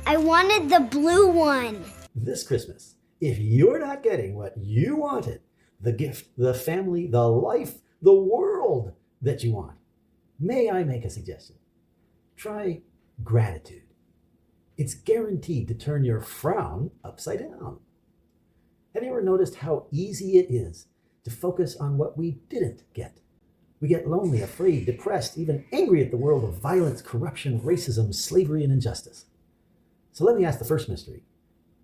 I wanted the blue one. This Christmas, if you're not getting what you wanted, the gift, the family, the life, the world that you want, may I make a suggestion? Try gratitude. It's guaranteed to turn your frown upside down. Have you ever noticed how easy it is to focus on what we didn't get? We get lonely, afraid, depressed, even angry at the world of violence, corruption, racism, slavery, and injustice. So let me ask the first mystery.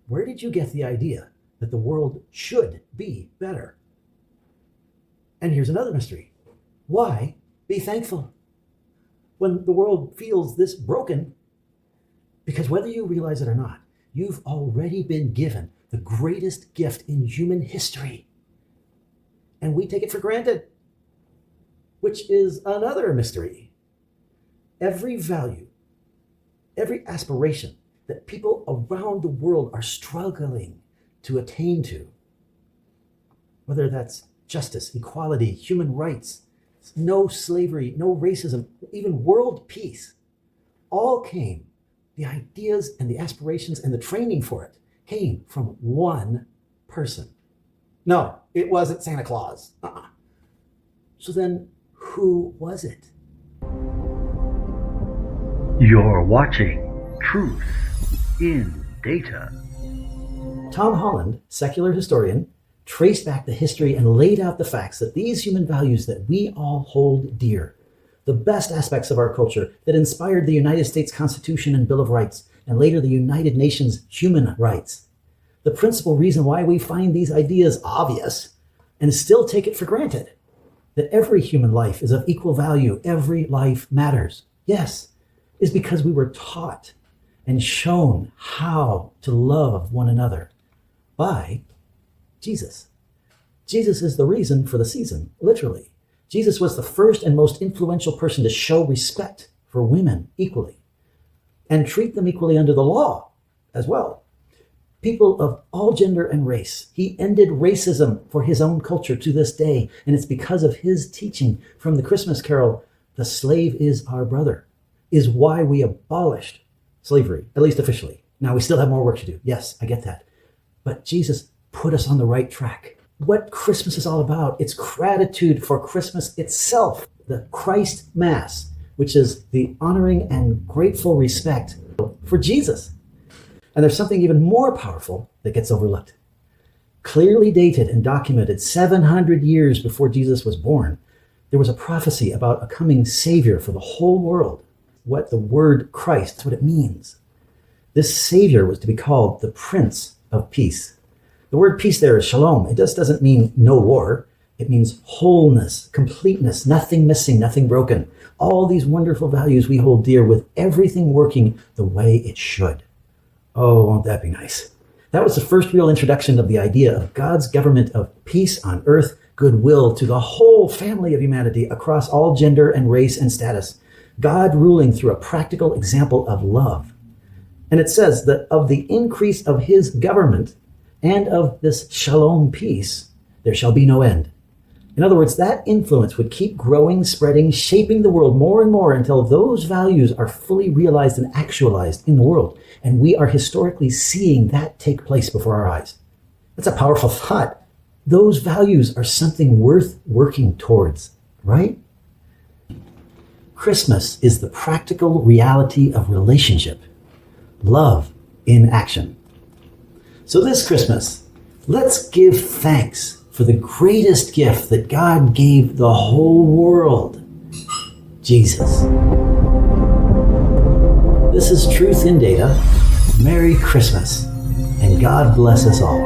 Where did you get the idea that the world should be better? And here's another mystery. Why be thankful when the world feels this broken? Because whether you realize it or not, you've already been given the greatest gift in human history. And we take it for granted, which is another mystery. Every value, every aspiration that people around the world are struggling to attain to, whether that's justice, equality, human rights, no slavery, no racism, even world peace, all came, the ideas and the aspirations and the training for it came from one person. No, it wasn't Santa Claus. So then, who was it? You're watching Truth in Data. Tom Holland, secular historian, traced back the history and laid out the facts that these human values that we all hold dear, the best aspects of our culture that inspired the United States Constitution and Bill of Rights, and later the United Nations Human Rights, the principal reason why we find these ideas obvious and still take it for granted, that every human life is of equal value, every life matters, yes, is because we were taught and shown how to love one another by Jesus. Jesus is the reason for the season, literally. Jesus was the first and most influential person to show respect for women equally and treat them equally under the law as well. People of all gender and race. He ended racism for his own culture to this day, and it's because of his teaching from the Christmas carol, "The slave is our brother," is why we abolished slavery, at least officially. Now, we still have more work to do. Yes, I get that. But Jesus put us on the right track. What Christmas is all about, it's gratitude for Christmas itself, the Christ Mass, which is the honoring and grateful respect for Jesus. And there's something even more powerful that gets overlooked. Clearly dated and documented 700 years before Jesus was born, there was a prophecy about a coming Savior for the whole world. What the word Christ, that's what it means. This Savior was to be called the Prince of Peace. The word peace there is Shalom. It just doesn't mean no war. It means wholeness, completeness, nothing missing, nothing broken. All these wonderful values we hold dear with everything working the way it should. Oh, won't that be nice? That was the first real introduction of the idea of God's government of peace on earth, goodwill to the whole family of humanity across all gender and race and status. God ruling through a practical example of love. And it says that of the increase of his government and of this Shalom peace, there shall be no end. In other words, that influence would keep growing, spreading, shaping the world more and more until those values are fully realized and actualized in the world. And we are historically seeing that take place before our eyes. That's a powerful thought. Those values are something worth working towards, right? Christmas is the practical reality of relationship, love in action. So this Christmas, let's give thanks for the greatest gift that God gave the whole world, Jesus. This is Truth in Data. Merry Christmas, and God bless us all.